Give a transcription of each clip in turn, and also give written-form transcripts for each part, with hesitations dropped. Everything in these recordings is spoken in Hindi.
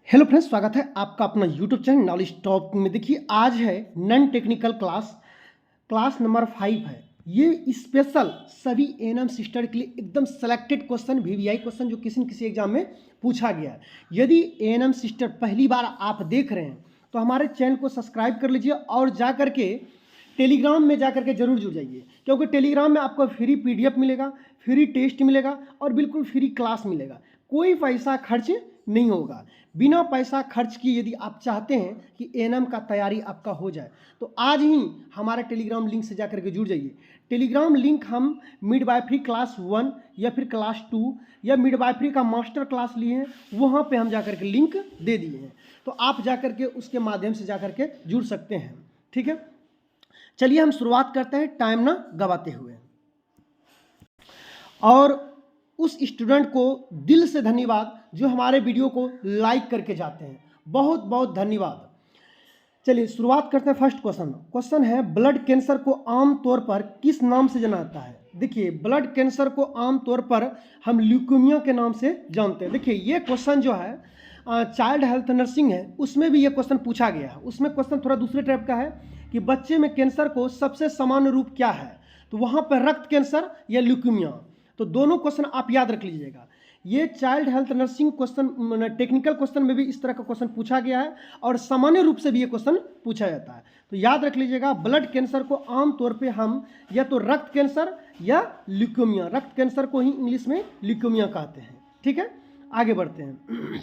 हेलो फ्रेंड्स, स्वागत है आपका अपना यूट्यूब चैनल नॉलेज टॉप में। देखिए, आज है नॉन टेक्निकल क्लास नंबर 5 है। ये स्पेशल सभी एएनएम सिस्टर के लिए एकदम सेलेक्टेड क्वेश्चन, वीवीआई क्वेश्चन जो किसी न किसी एग्जाम में पूछा गया है। यदि एएनएम सिस्टर पहली बार आप देख रहे हैं तो हमारे चैनल को सब्सक्राइब कर लीजिए और जा करके टेलीग्राम में जा करके जरूर जुड़ जाइए, क्योंकि टेलीग्राम में आपको फ्री पीडीएफ मिलेगा, फ्री टेस्ट मिलेगा और बिल्कुल फ्री क्लास मिलेगा। कोई पैसा खर्च नहीं होगा। बिना पैसा खर्च किए यदि आप चाहते हैं कि एएनएम का तैयारी आपका हो जाए तो आज ही हमारे टेलीग्राम लिंक से जाकर के जुड़ जाइए। टेलीग्राम लिंक हम मिडवाइफरी क्लास 1 या फिर क्लास 2 या मिडवाइफरी का मास्टर क्लास लिए हैं, वहाँ पे हम जाकर के लिंक दे दिए हैं, तो आप जाकर के उसके माध्यम से जाकर के जुड़ सकते हैं। ठीक है, चलिए हम शुरुआत करते हैं टाइम ना गवाते हुए। और उस स्टूडेंट को दिल से धन्यवाद जो हमारे वीडियो को लाइक करके जाते हैं, बहुत बहुत धन्यवाद। चलिए शुरुआत करते हैं। फर्स्ट क्वेश्चन है, ब्लड कैंसर को आम तौर पर किस नाम से जाना जाता है? देखिए, ब्लड कैंसर को आम तौर पर हम ल्यूकेमिया के नाम से जानते हैं। देखिए, ये क्वेश्चन जो है चाइल्ड हेल्थ नर्सिंग है, उसमें भी ये क्वेश्चन पूछा गया है। उसमें क्वेश्चन थोड़ा दूसरे टाइप का है कि बच्चे में कैंसर को सबसे सामान्य रूप क्या है, तो वहाँ पर रक्त कैंसर या ल्यूकेमिया। तो दोनों क्वेश्चन आप याद रख लीजिएगा। ये child health nursing question, technical question में भी इस तरह का क्वेश्चन पूछा गया है और सामान्य रूप से भी ये क्वेश्चन पूछा जाता है। तो याद रख लीजिएगा, ब्लड कैंसर को आम तौर पे हम या तो रक्त कैंसर या ल्यूकेमिया, रक्त कैंसर को ही इंग्लिश में ल्यूकेमिया कहते हैं। ठीक है, आगे बढ़ते हैं।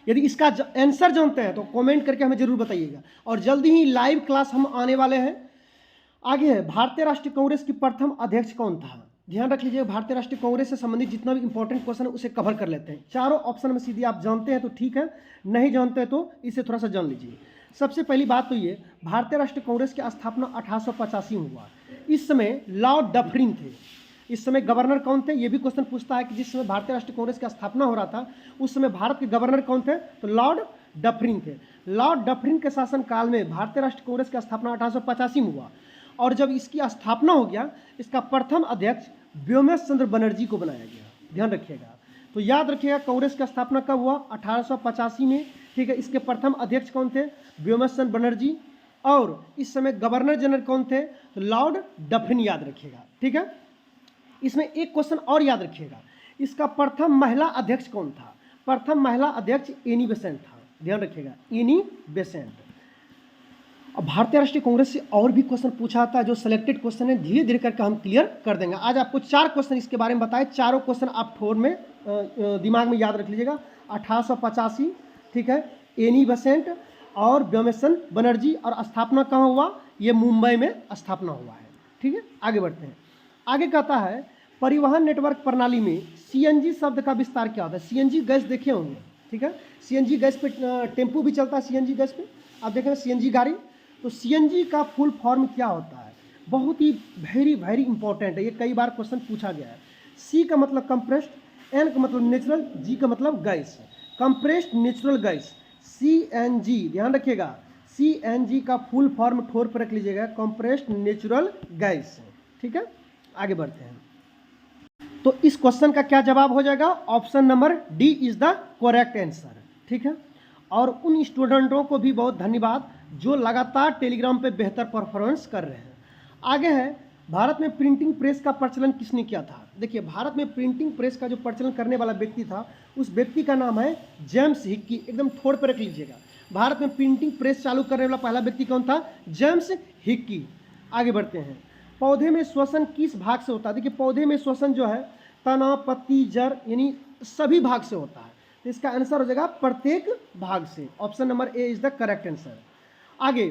यदि इसका आंसर जानते हैं तो कमेंट करके हमें जरूर बताइएगा, और जल्दी ही लाइव क्लास हम आने वाले हैं। आगे है, भारतीय राष्ट्रीय कांग्रेस की प्रथम अध्यक्ष कौन था? ध्यान रख लीजिए, भारतीय राष्ट्रीय कांग्रेस से संबंधित जितना भी इंपॉर्टेंट क्वेश्चन है उसे कवर कर लेते हैं। चारों ऑप्शन में सीधे आप जानते हैं तो ठीक है, नहीं जानते तो इसे थोड़ा सा जान लीजिए। सबसे पहली बात तो ये, भारतीय राष्ट्रीय कांग्रेस की स्थापना 1885 में हुआ। इस समय लॉर्ड डफरिन थे। इस समय गवर्नर कौन थे? ये भी क्वेश्चन पूछता है कि जिस समय भारतीय राष्ट्रीय कांग्रेस की स्थापना हो रहा था उस समय भारत के गवर्नर कौन थे? तो लॉर्ड डफरिन थे। लॉर्ड डफरिन के शासनकाल में भारतीय राष्ट्रीय कांग्रेस की स्थापना 1885 में हुआ, और जब इसकी स्थापना हो गया, इसका प्रथम अध्यक्ष व्योमेश चंद्र बनर्जी को बनाया गया। ध्यान रखिएगा, तो याद रखिएगा कांग्रेस की स्थापना कब हुआ? 1885 में। ठीक है, इसके प्रथम अध्यक्ष कौन थे? व्योमेश चंद्र बनर्जी। और इस समय गवर्नर जनरल कौन थे? तो लॉर्ड डफरिन, याद रखिएगा। ठीक है, इसमें एक क्वेश्चन और याद रखिएगा, इसका प्रथम महिला अध्यक्ष कौन था? प्रथम महिला अध्यक्ष एनी बेसेंट था। ध्यान रखिएगा, एनी बेसेंट। अब भारतीय राष्ट्रीय कांग्रेस से और भी क्वेश्चन पूछा था, जो सिलेक्टेड क्वेश्चन है, धीरे धीरे करके हम क्लियर कर देंगे। आज आपको 4 क्वेश्चन इसके बारे में बताए, चारों क्वेश्चन आप फोन में दिमाग में याद रख लीजिएगा। 1885, ठीक है, एनी बेसेंट और व्योमेश चंद्र बनर्जी, और स्थापना कहाँ हुआ? ये मुंबई में स्थापना हुआ है। ठीक है, आगे बढ़ते हैं। आगे कहता है, परिवहन नेटवर्क प्रणाली में सीएनजी शब्द का विस्तार क्या होता है? सीएनजी गैस देखे होंगे, ठीक है, सीएनजी गैस पे टेम्पू भी चलता है, सीएनजी गैस पे आप देखें, सीएनजी गाड़ी। तो सीएनजी का फुल फॉर्म क्या होता है? बहुत ही वेरी इंपॉर्टेंट है, ये कई बार क्वेश्चन पूछा गया है। सी का मतलब कंप्रेस्ड, एन का मतलब नेचुरल, जी का मतलब gas. Compressed natural gas, CNG. ध्यान रखिएगा, सीएनजी का फुल फॉर्म ठोर पर रख लीजिएगा, कंप्रेस्ड नेचुरल गैस। ठीक है, आगे बढ़ते हैं। तो इस क्वेश्चन का क्या जवाब हो जाएगा? Option number D is the correct answer. ठीक है, और उन स्टूडेंटों को भी बहुत धन्यवाद जो लगातार टेलीग्राम पे बेहतर परफॉर्मेंस कर रहे हैं। आगे है, भारत में प्रिंटिंग प्रेस का प्रचलन किसने किया था? देखिए, भारत में प्रिंटिंग प्रेस का जो प्रचलन करने वाला व्यक्ति था, उस व्यक्ति का नाम है जेम्स हिक्की। एकदम थोड़ पर रख लीजिएगा, भारत में प्रिंटिंग प्रेस चालू करने वाला पहला व्यक्ति कौन था? James Hickey. आगे बढ़ते हैं। पौधे में श्वसन किस भाग से होता है? देखिए, पौधे में श्वसन जो है तना, पत्ती, जड़, यानी सभी भाग से होता है। तो इसका आंसर हो जाएगा प्रत्येक भाग से। Option number A is the correct answer. आगे,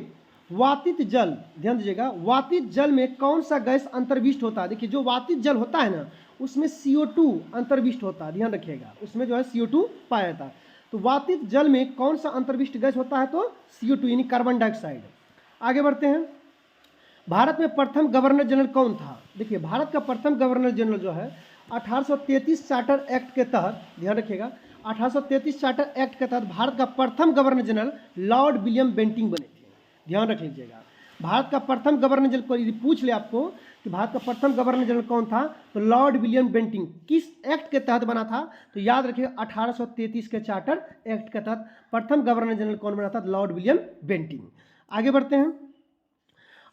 वातित जल, ध्यान दीजिएगा, वातित जल में कौन सा गैस अंतर्विष्ट होता है? देखिए, जो वातित जल होता है ना, उसमें CO2 अंतर्विष्ट होता है। ध्यान रखिएगा, उसमें जो है CO2 पाया जाता है। तो वातित जल में कौन सा अंतर्विष्ट गैस होता है? तो CO2 यानी कार्बन डाइऑक्साइड। आगे बढ़ते हैं। भारत में प्रथम गवर्नर जनरल कौन था? देखिए, भारत का प्रथम गवर्नर जनरल जो है 1833 चार्टर एक्ट के तहत, ध्यान रखिएगा, 1833 चार्टर एक्ट के तहत भारत का प्रथम governor general lord William Bentinck बने थे। ध्यान रख लीजिएगा, भारत का प्रथम गवर्नर जनरल को यदि पूछ ले आपको कि भारत का प्रथम गवर्नर जनरल कौन था, तो लॉर्ड विलियम बेंटिंक। किस एक्ट के तहत बना था, तो याद रखिएगा 1833 के चार्टर एक्ट के तहत प्रथम गवर्नर जनरल कौन बना था, लॉर्ड विलियम बेंटिंक। आगे बढ़ते हैं।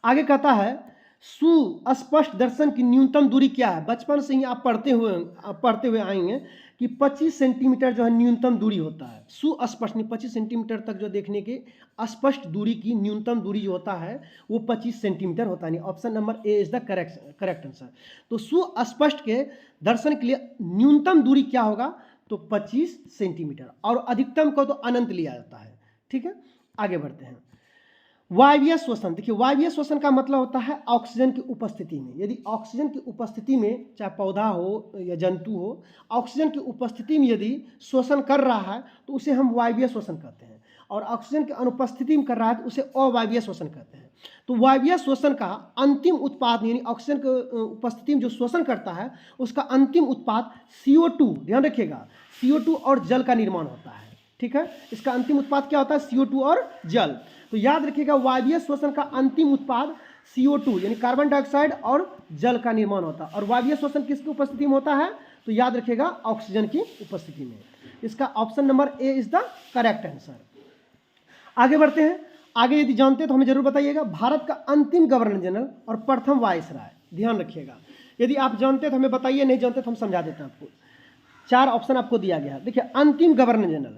आगे कहता है सुस्पष्ट दर्शन की न्यूनतम दूरी क्या है। बचपन से ही आप पढ़ते हुए आएंगे कि 25 सेंटीमीटर जो है न्यूनतम दूरी होता है। सुस्पष्ट नहीं, 25 सेंटीमीटर तक जो देखने के स्पष्ट दूरी की न्यूनतम दूरी जो होता है वो 25 सेंटीमीटर होता है। नहीं, option number A is the correct answer. तो सुस्पष्ट के दर्शन के लिए न्यूनतम दूरी क्या होगा, तो 25 सेंटीमीटर, और अधिकतम को तो अनंत लिया जाता है। ठीक है, आगे बढ़ते हैं। वायवीय श्वसन। देखिए, वायवीय श्वसन का मतलब होता है ऑक्सीजन की उपस्थिति में। यदि ऑक्सीजन की उपस्थिति में, चाहे पौधा हो या जंतु हो, ऑक्सीजन की उपस्थिति में यदि श्वसन कर रहा है तो उसे हम वायवीय श्वसन कहते हैं, और ऑक्सीजन की अनुपस्थिति में कर रहा है तो उसे अवायवीय श्वसन कहते हैं। तो वायवीय श्वसन का अंतिम उत्पाद, यानी ऑक्सीजन की उपस्थिति में जो श्वसन करता है उसका अंतिम उत्पाद CO2, ध्यान रखिएगा, CO2 और जल का निर्माण होता है। ठीक है, इसका अंतिम उत्पाद क्या होता है, CO2 और जल। तो याद रखिएगा, वायवीय श्वसन का अंतिम उत्पाद CO2 यानी कार्बन डाइऑक्साइड और जल का निर्माण होता है। और वायवीय श्वसन किसकी उपस्थिति में होता है, तो याद रखिएगा ऑक्सीजन की उपस्थिति में। इसका option number A is the correct answer. आगे बढ़ते हैं। आगे यदि जानते हैं तो हमें जरूर बताइएगा। भारत का अंतिम गवर्नर जनरल और प्रथम वायसराय, ध्यान रखिएगा। यदि आप जानते हैं तो हमें बताइए, नहीं जानते तो हम समझा देते हैं आपको। 4 ऑप्शन आपको दिया गया है। देखिए, अंतिम गवर्नर जनरल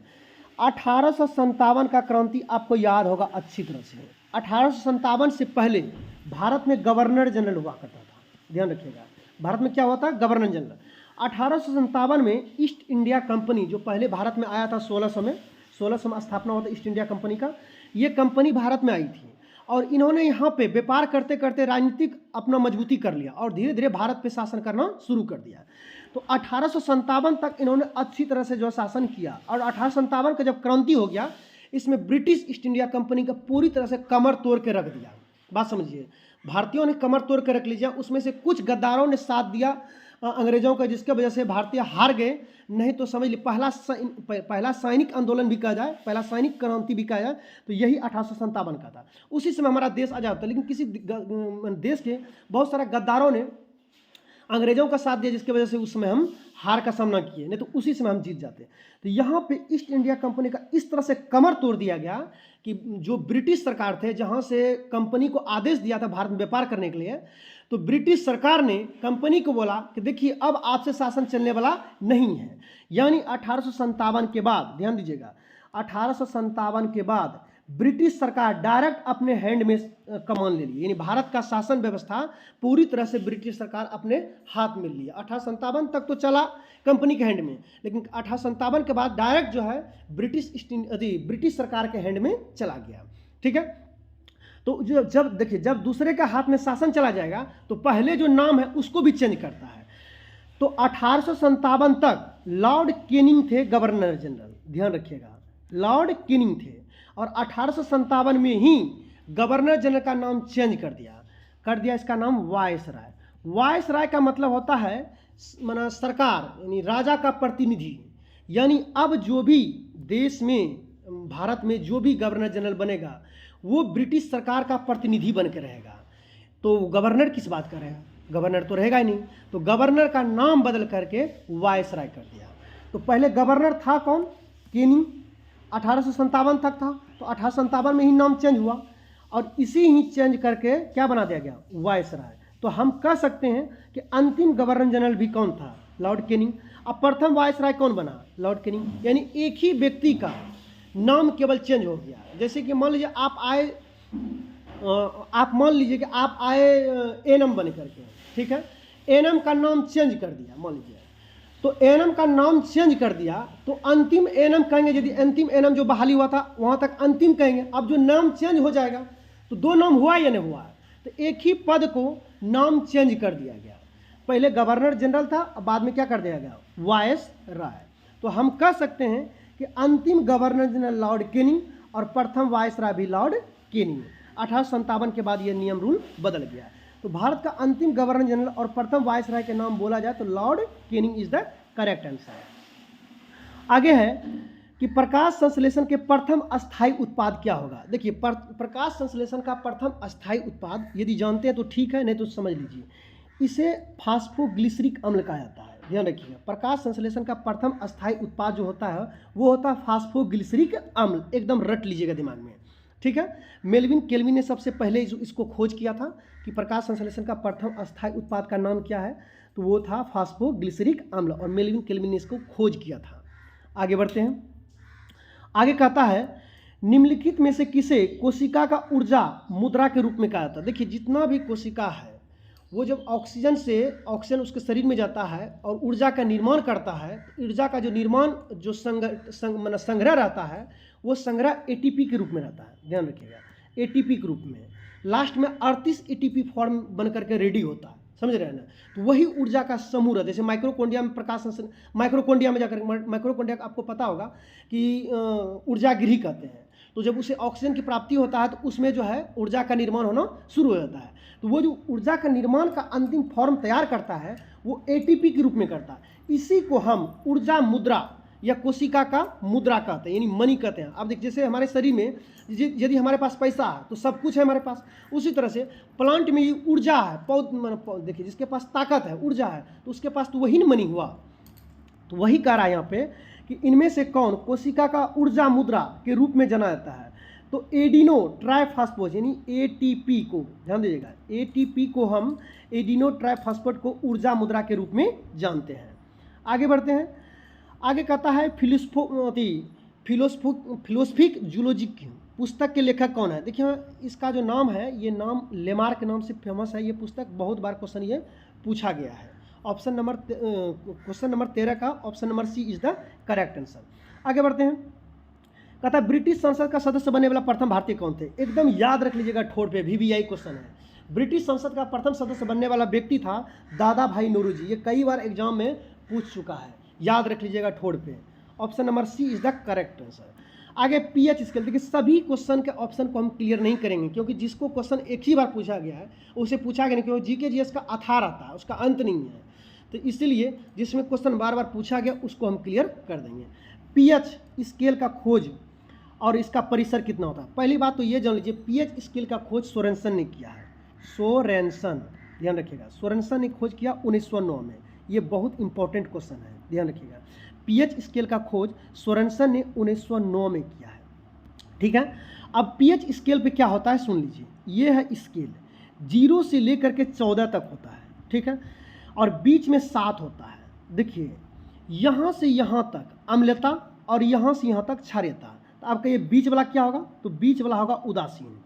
1857 का क्रांति आपको याद होगा अच्छी तरह से। 1857 से पहले भारत में गवर्नर जनरल हुआ करता था, ध्यान रखिएगा। भारत में क्या हुआ था, गवर्नर जनरल। 1857 में ईस्ट इंडिया कंपनी जो पहले भारत में आया था 1600 में स्थापना हुआ था ईस्ट इंडिया कंपनी का। ये कंपनी भारत में आई थी और इन्होंने यहाँ पे व्यापार करते करते राजनीतिक अपना मजबूती कर लिया और धीरे धीरे भारत पे शासन करना शुरू कर दिया। तो 1857 तक इन्होंने अच्छी तरह से जो शासन किया, और 1857 का जब क्रांति हो गया, इसमें ब्रिटिश ईस्ट इंडिया कंपनी का पूरी तरह से कमर तोड़ के रख दिया। बात समझिए, भारतीयों ने कमर तोड़ के रख लिया। उसमें से कुछ गद्दारों ने साथ दिया अंग्रेजों का, जिसके वजह से भारतीय हार गए। नहीं तो समझ लीजिए पहला सैनिक आंदोलन भी कहा जाए, पहला सैनिक क्रांति भी कहा जाए, तो यही 1857 का था। उसी समय हमारा देश आजाद था। लेकिन किसी देश के बहुत सारे गद्दारों ने अंग्रेजों का साथ दिया, जिसकी वजह से उस समय हम हार का सामना किए, नहीं तो उसी समय हम जीत जाते। तो यहाँ पे ईस्ट इंडिया कंपनी का इस तरह से कमर तोड़ दिया गया कि जो ब्रिटिश सरकार थे, जहाँ से कंपनी को आदेश दिया था भारत में व्यापार करने के लिए, तो ब्रिटिश सरकार ने कंपनी को बोला कि देखिए अब आपसे शासन चलने वाला नहीं है। यानी 1857 के बाद, ध्यान दीजिएगा, 1857 के बाद ब्रिटिश सरकार डायरेक्ट अपने हैंड में कमान ले ली। यानी भारत का शासन व्यवस्था पूरी तरह से ब्रिटिश सरकार अपने हाथ में लिया। 1857 तक तो चला कंपनी के हैंड में, लेकिन 1857 के बाद डायरेक्ट जो है ब्रिटिश सरकार के हैंड में चला गया। ठीक है, तो जब देखिए, जब दूसरे का हाथ में शासन चला जाएगा तो पहले जो नाम है उसको भी चेंज करता है। तो 1857 तक लॉर्ड कैनिंग थे गवर्नर जनरल, ध्यान रखिएगा, लॉर्ड कैनिंग थे। और 1857 में ही गवर्नर जनरल का नाम चेंज कर दिया इसका नाम वायसराय। वायसराय का मतलब होता है माना सरकार, यानी राजा का प्रतिनिधि। यानी अब जो भी देश में, भारत में जो भी गवर्नर जनरल बनेगा वो ब्रिटिश सरकार का प्रतिनिधि बन के रहेगा। तो गवर्नर किस बात का रहेगा, गवर्नर तो रहेगा ही नहीं। तो गवर्नर का नाम बदल करके वायसराय कर दिया। तो पहले गवर्नर था कौन, कैनिंग, 1857 तक था। तो 1857 में ही नाम चेंज हुआ और इसी ही चेंज करके क्या बना दिया गया, वायसराय। तो हम कह सकते हैं कि अंतिम गवर्नर जनरल भी कौन था, लॉर्ड कैनिंग। अब प्रथम वायसराय कौन बना, लॉर्ड कैनिंग। यानी एक ही व्यक्ति का नाम केवल चेंज हो गया। जैसे कि मान लीजिए आप मान लीजिए कि आप आए एनएम बन करके, ठीक है, एनएम का नाम चेंज कर दिया मान लीजिए। तो एनएम का नाम चेंज कर दिया तो अंतिम एनएम कहेंगे। यदि अंतिम एनएम जो बहाली हुआ था वहाँ तक अंतिम कहेंगे। अब जो नाम चेंज हो जाएगा तो 2 नाम हुआ या नहीं हुआ, तो एक ही पद को नाम चेंज कर दिया गया। पहले गवर्नर जनरल था, अब बाद में क्या कर दिया गया, वायसराय। तो हम कह सकते हैं कि अंतिम गवर्नर जनरल लॉर्ड कैनिंग और प्रथम वायसराय भी लॉर्ड कैनिंग। 1857 के बाद ये नियम रूल बदल गया। तो भारत का अंतिम गवर्नर जनरल और प्रथम वायसराय के नाम बोला जाए तो Lord Canning is the correct answer. आगे है कि प्रकाश संश्लेषण के प्रथम अस्थायी उत्पाद क्या होगा। देखिए प्रकाश संश्लेषण का प्रथम अस्थायी उत्पाद यदि जानते हैं तो ठीक है, नहीं तो समझ लीजिए, इसे फास्फोग्लिसरिक अम्ल कहा जाता है। ध्यान रखिएगा, प्रकाश संश्लेषण का प्रथम अस्थायी उत्पाद जो होता है वो होता है फास्फोग्लिसरिक अम्ल। एकदम रट लीजिएगा दिमाग में, ठीक है। मेल्विन केल्विन ने सबसे पहले इसको खोज किया था कि प्रकाश संश्लेषण का प्रथम अस्थायी उत्पाद का नाम क्या है, तो वो था फास्फोग्लिसरिक अम्ल, और मेल्विन केल्विन ने इसको खोज किया था। आगे बढ़ते हैं। आगे कहता है निम्नलिखित में से किसे कोशिका का ऊर्जा मुद्रा के रूप में कहा जाता है। देखिए जितना भी कोशिका है वो जब ऑक्सीजन उसके शरीर में जाता है और ऊर्जा का निर्माण करता है, ऊर्जा का जो निर्माण जो संग्रह रहता है वो संग्रह एटीपी के रूप में रहता है। ध्यान रखिएगा, एटीपी के रूप में लास्ट में 38 एटीपी फॉर्म बन करके रेडी होता है, समझ रहे हैं ना। तो वही ऊर्जा का समूह है। जैसे माइक्रोकोंडिया में माइक्रोकोंडिया में जाकर माइक्रोकोंडिया आपको पता होगा कि ऊर्जा गृह कहते हैं। तो जब उसे ऑक्सीजन की प्राप्ति होता है तो उसमें जो है ऊर्जा का निर्माण होना शुरू हो जाता है। तो वो जो ऊर्जा का निर्माण का अंतिम फॉर्म तैयार करता है वो एटीपी के रूप में करता है। इसी को हम ऊर्जा मुद्रा या कोशिका का मुद्रा कहते हैं, यानी मनी कहते हैं। अब देखिए जैसे हमारे शरीर में यदि हमारे पास पैसा है तो सब कुछ है हमारे पास, उसी तरह से प्लांट में ये ऊर्जा है। देखिए जिसके पास ताकत है, ऊर्जा है, तो उसके पास तो वही न मनी हुआ। तो वही कह रहा है यहाँ पे कि इनमें से कौन कोशिका का ऊर्जा मुद्रा के रूप में जाना जाता है। तो एडिनो ट्राइफॉस्फेट यानी एटीपी को, ध्यान दीजिएगा, एटीपी को हम एडिनो ट्राइफॉस्फेट को ऊर्जा मुद्रा के रूप में जानते हैं। आगे बढ़ते हैं। आगे कहता है फिलोसफिक जूलॉजी पुस्तक के लेखक कौन है। देखिए इसका जो नाम है, ये नाम लेमार के नाम से फेमस है। ये पुस्तक बहुत बार क्वेश्चन ये पूछा गया है। क्वेश्चन नंबर 13 का option number C is the correct answer. आगे बढ़ते हैं। कहता है ब्रिटिश संसद का सदस्य बनने वाला प्रथम भारतीय कौन थे। एकदम याद रख लीजिएगा, ठोड़ पे VVI क्वेश्चन है। ब्रिटिश संसद का प्रथम सदस्य बनने वाला व्यक्ति था दादा भाई नौरोजी। ये कई बार एग्जाम में पूछ चुका है, याद रख लीजिएगा ठोड़ पे। Option number C is the correct answer. आगे पीएच स्केल। देखिए सभी क्वेश्चन के ऑप्शन को हम क्लियर नहीं करेंगे क्योंकि जिसको क्वेश्चन एक ही बार पूछा गया है उसे पूछा गया नहीं, क्योंकि GK GS का आधार आता है, उसका अंत नहीं है। तो इसलिए जिसमें क्वेश्चन बार बार पूछा गया उसको हम क्लियर कर देंगे। पीएच स्केल का खोज और इसका परिसर कितना होता है। पहली बात तो ये जान लीजिए, पीएच स्केल का खोज सोरेनसन ने किया है। सोरेनसन, ध्यान रखिएगा, सोरेनसन ने खोज किया 1909 में। ये बहुत इंपॉर्टेंट क्वेश्चन है, ध्यान रखिएगा। पीएच स्केल का खोज सोरेनसन ने 1909 में किया है, ठीक है। अब पीएच स्केल पे क्या होता है सुन लीजिए। ये है स्केल, 0 से लेकर के 14 तक होता है, ठीक है, और बीच में 7 होता है। देखिए यहाँ से यहाँ तक अम्लता और यहाँ से यहाँ तक क्षारीयता। तो आपका ये बीच वाला क्या होगा, तो बीच वाला होगा उदासीन,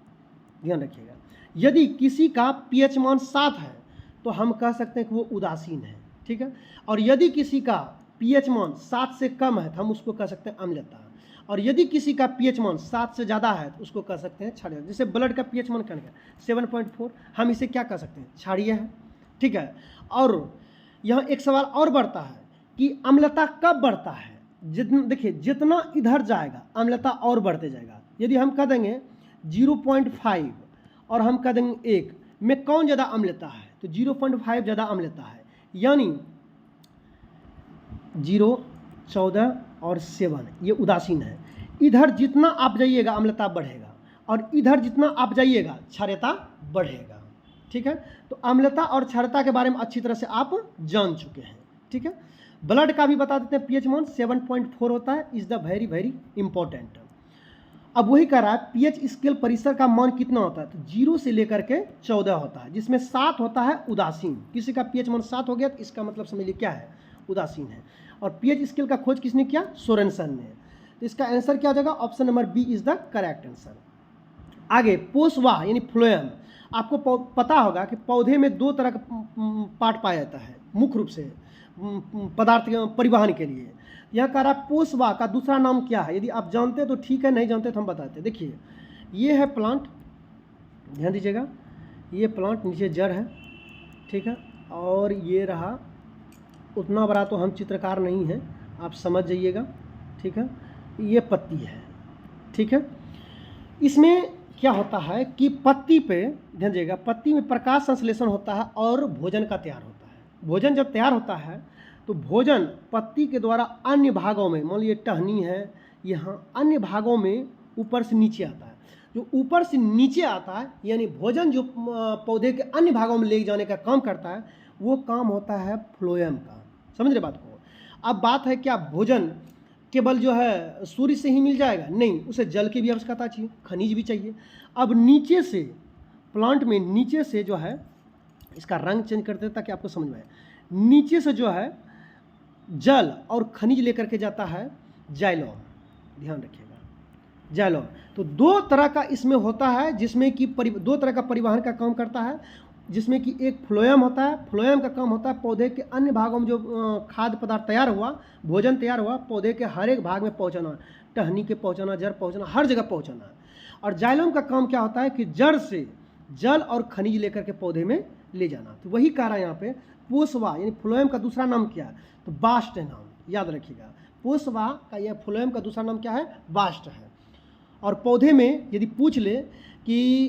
ध्यान रखिएगा। यदि किसी का पीएच मान 7 है तो हम कह सकते हैं कि वो उदासीन है, ठीक है। और यदि किसी का पीएच मान 7 से कम है तो हम उसको कह सकते हैं अम्लता। और यदि किसी का पीएच मान 7 से ज़्यादा है तो उसको कह सकते हैं क्षारीय। जैसे ब्लड का पीएच मान क्या है 7.4, हम इसे क्या कह सकते हैं, क्षारीय है, ठीक है। और यहाँ एक सवाल और बढ़ता है कि अम्लता कब बढ़ता है। देखिए जितना इधर जाएगा अम्लता और बढ़ते जाएगा। यदि हम कह देंगे 0.5 और हम कह देंगे 1 में कौन ज़्यादा अम्लता है, तो 0.5 ज़्यादा अम्लता है, यानी 0, 14 और 7 ये उदासीन है। इधर जितना आप जाइएगा अम्लता बढ़ेगा और इधर जितना आप जाइएगा क्षारीयता बढ़ेगा, ठीक है। तो अम्लता और क्षारीयता के बारे में अच्छी तरह से आप जान चुके हैं, ठीक है। ब्लड का भी बता देते हैं, पीएच मान 7.4 होता है, is the very very important. अब वही कह रहा है पीएच स्केल परिसर का मान कितना होता है, तो 0 से लेकर के 14 होता है, जिसमें 7 होता है उदासीन। किसी का पीएच मान 7 हो गया तो इसका मतलब समझ लीजिए क्या है, उदासीन है। और पीएच स्केल का खोज किसने किया, सोरेनसन ने। तो इसका आंसर क्या हो जाएगा, option number B is the correct answer. आगे पोषवाह यानी फ्लोएम। आपको पता होगा कि पौधे में 2 तरह का पार्ट पाया जाता है मुख्य रूप से पदार्थ परिवहन के लिए। यह कह रहा है पोषवाह का दूसरा नाम क्या है। यदि आप जानते हैं तो ठीक है, नहीं जानते तो हम बताते हैं। देखिए ये है प्लांट, ध्यान दीजिएगा, ये प्लांट नीचे जड़ है, ठीक है, और ये रहा, उतना बड़ा तो हम चित्रकार नहीं हैं, आप समझ जाइएगा, ठीक है, ये पत्ती है, ठीक है। इसमें क्या होता है कि पत्ती पे ध्यान दीजिएगा, पत्ती में प्रकाश संश्लेषण होता है और भोजन का तैयार होता है। भोजन जब तैयार होता है तो भोजन पत्ती के द्वारा अन्य भागों में, मान लीजिए टहनी है यहाँ अन्य भागों में ऊपर से नीचे आता है। जो ऊपर से नीचे आता है यानी भोजन जो पौधे के अन्य भागों में ले जाने का काम करता है, वो काम होता है फ्लोएम का। समझ रहे बात को? अब बात है क्या भोजन केवल जो है सूर्य से ही मिल जाएगा? नहीं, उसे जल की भी आवश्यकता चाहिए, खनिज भी चाहिए। अब नीचे से प्लांट में नीचे से जो है, इसका रंग चेंज करते हैं ताकि आपको समझ में आए, नीचे से जो है जल और खनिज लेकर के जाता है जाइलम। ध्यान रखिएगा, जाइलम। तो दो तरह का इसमें होता है, जिसमें कि दो तरह का परिवहन का काम करता है, जिसमें कि एक फ्लोएम होता है। फ्लोएम का काम होता है पौधे के अन्य भागों में जो खाद्य पदार्थ तैयार हुआ, भोजन तैयार हुआ, पौधे के हर एक भाग में पहुंचाना, टहनी के पहुंचाना, जड़ पहुंचाना, हर जगह पहुंचाना। और जाइलम का काम क्या होता है कि जड़ से जल और खनिज लेकर के पौधे में ले जाना। तो वही कह रहा है यहाँ पे पोषवा, यानी फ्लोएम का दूसरा नाम क्या है? तो बास्ट है नाम, याद रखिएगा। पोषवा का यह फ्लोएम का दूसरा नाम क्या है? बास्ट है। और पौधे में यदि पूछ ले कि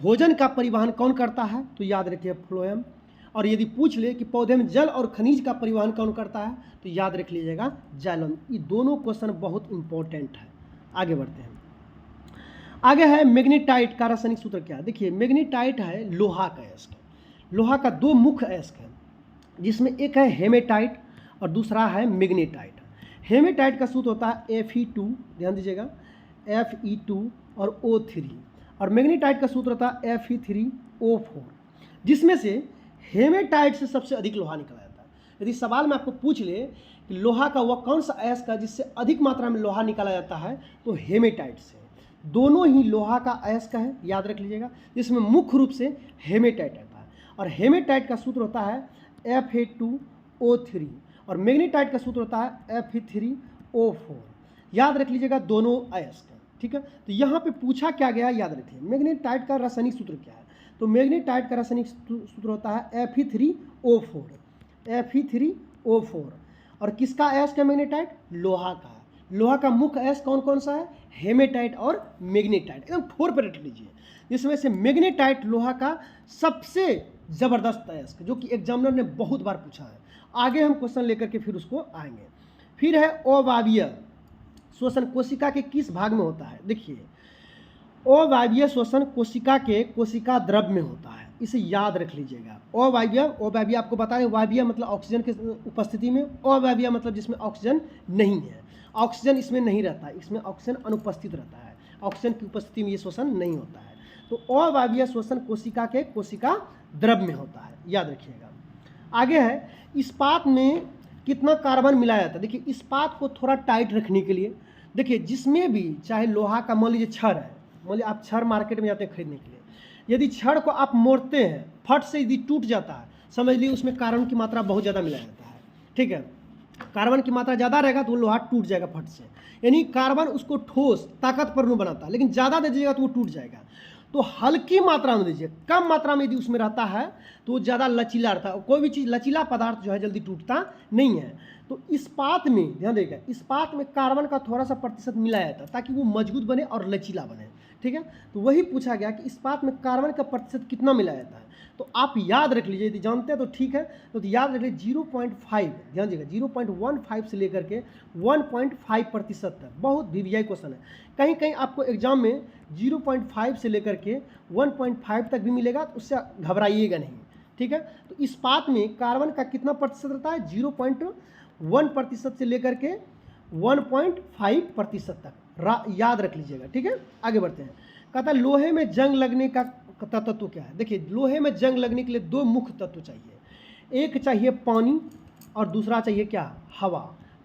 भोजन का परिवहन कौन करता है, तो याद रखिए फ्लोएम। और यदि पूछ ले कि पौधे में जल और खनिज का परिवहन कौन करता है, तो याद रख लीजिएगा जाइलम। ये दोनों क्वेश्चन बहुत इंपॉर्टेंट है। आगे बढ़ते हैं। आगे है मैग्नेटाइट का रासायनिक सूत्र क्या है? देखिए मैग्नेटाइट है लोहा का अयस्क। लोहा का दो मुख्य अयस्क है, जिसमें एक है हेमेटाइट और दूसरा है मैग्नेटाइट। हेमेटाइट का सूत्र होता है Fe2, ध्यान दीजिएगा, Fe2 और O3। और मैग्नेटाइट का सूत्र होता है Fe3O4, जिसमें से हेमेटाइट से सबसे अधिक लोहा निकला जाता है। यदि सवाल में आपको पूछ ले कि लोहा का वह कौन सा अयस्क है जिससे अधिक मात्रा में लोहा निकाला जाता है, तो हेमेटाइट से। दोनों ही लोहा का अयस्क है, याद रख लीजिएगा, जिसमें मुख्य रूप से हेमेटाइट आता है। और हेमेटाइट का सूत्र होता है Fe2O3 और मैग्नेटाइट का सूत्र होता है Fe3O4। याद रख लीजिएगा दोनों अयस्क, ठीक है। तो यहाँ पे पूछा क्या गया, याद रखिए मैग्नेटाइट का रासायनिक सूत्र क्या है? तो मैग्नेटाइट का रासायनिक सूत्र होता है Fe3O4, Fe3O4। और किसका अयस्क है मैग्नेटाइट? लोहा का। लोहा का मुख्य अयस्क कौन कौन सा है? हेमेटाइट और मैग्नेटाइट। एकदम ठोर पर रट लीजिए। जिसमें से मैग्नेटाइट लोहा का सबसे जबरदस्त अयस्क, जो कि एग्जामिनर ने बहुत बार पूछा है। आगे हम क्वेश्चन लेकर के फिर उसको आएंगे। फिर है अवायवीय श्वसन कोशिका के किस भाग में होता है? देखिए अवायवीय श्वसन कोशिका के कोशिका द्रव में होता है, इसे याद रख लीजिएगा। अवायवीय आपको बता दें, वायवीय मतलब ऑक्सीजन के उपस्थिति में, अवायवीय मतलब जिसमें ऑक्सीजन नहीं है। ऑक्सीजन इसमें नहीं रहता, इसमें ऑक्सीजन अनुपस्थित रहता है, ऑक्सीजन की उपस्थिति में ये श्वसन नहीं होता है। तो अवायवीय श्वसन कोशिका के कोशिका द्रव में होता है, याद रखिएगा। आगे है इस्पात में कितना कार्बन मिलाया जाता है? देखिए इस्पात को थोड़ा टाइट रखने के लिए, देखिए जिसमें भी चाहे लोहा का, मान लीजिए छड़ है, मान लीजिए आप छड़ मार्केट में जाते हैं खरीदने के लिए, यदि छड़ को आप मोड़ते हैं, फट से यदि टूट जाता है, समझ लीजिए उसमें कार्बन की मात्रा बहुत ज़्यादा मिलाया जाता है, ठीक है। कार्बन की मात्रा ज़्यादा रहेगा तो वो लोहा टूट जाएगा फट से, यानी कार्बन उसको ठोस ताकतवर बनाता है, लेकिन ज़्यादा दे दीजिएगा तो वो टूट जाएगा। तो हल्की मात्रा में दीजिए, कम मात्रा में यदि उसमें रहता है तो वो ज़्यादा लचीला रहता है। कोई भी चीज़ लचीला पदार्थ जो है जल्दी टूटता नहीं है। तो इस्पात में ध्यान देगा, इस्पात में कार्बन का थोड़ा सा प्रतिशत मिलाया जाता है ताकि वो मजबूत बने और लचीला बने, ठीक है। तो वही पूछा गया कि इस्पात में कार्बन का प्रतिशत कितना मिलाया जाता है। तो आप याद रख लीजिए, यदि जानते हैं तो ठीक है, तो याद रख लीजिए 0.5, ध्यान दीजिएगा 0.15 से लेकर के 1.5% तक। बहुत वीवीआई क्वेश्चन है, कहीं कहीं आपको एग्जाम में 0.5 से लेकर के 1.5 तक भी मिलेगा, तो उससे घबराइएगा नहीं, ठीक है। तो इस्पात में कार्बन का कितना प्रतिशत रहता है? 0.1% से लेकर के 1.5% तक, याद रख लीजिएगा, ठीक है। आगे बढ़ते हैं। कहता है लोहे में जंग लगने का तत्व क्या है? देखिए लोहे में जंग लगने के लिए दो मुख्य तत्व चाहिए, एक चाहिए पानी और दूसरा चाहिए क्या? हवा।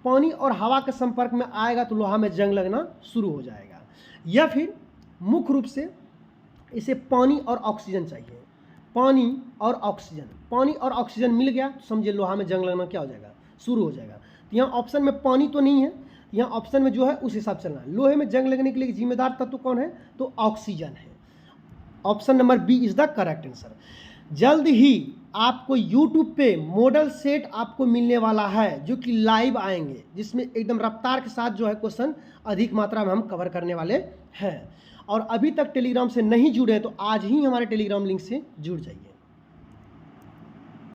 पानी और हवा के संपर्क में आएगा तो लोहा में जंग लगना शुरू हो जाएगा, या फिर मुख्य रूप से इसे पानी और ऑक्सीजन चाहिए। पानी और ऑक्सीजन, पानी और ऑक्सीजन मिल गया तो समझिए लोहा में जंग लगना क्या हो जाएगा? शुरू हो जाएगा। तो यहाँ ऑप्शन में पानी तो नहीं है, यहाँ ऑप्शन में जो है उस हिसाब से चलना है। लोहे में जंग लगने के लिए जिम्मेदार तत्व कौन है? तो ऑक्सीजन है। Option number B is the correct answer. जल्द ही आपको YouTube पे मॉडल सेट आपको मिलने वाला है, जो कि लाइव आएंगे, जिसमें एकदम रफ्तार के साथ जो है क्वेश्चन अधिक मात्रा में हम कवर करने वाले हैं। और अभी तक टेलीग्राम से नहीं जुड़े हैं तो आज ही हमारे टेलीग्राम लिंक से जुड़ जाइए।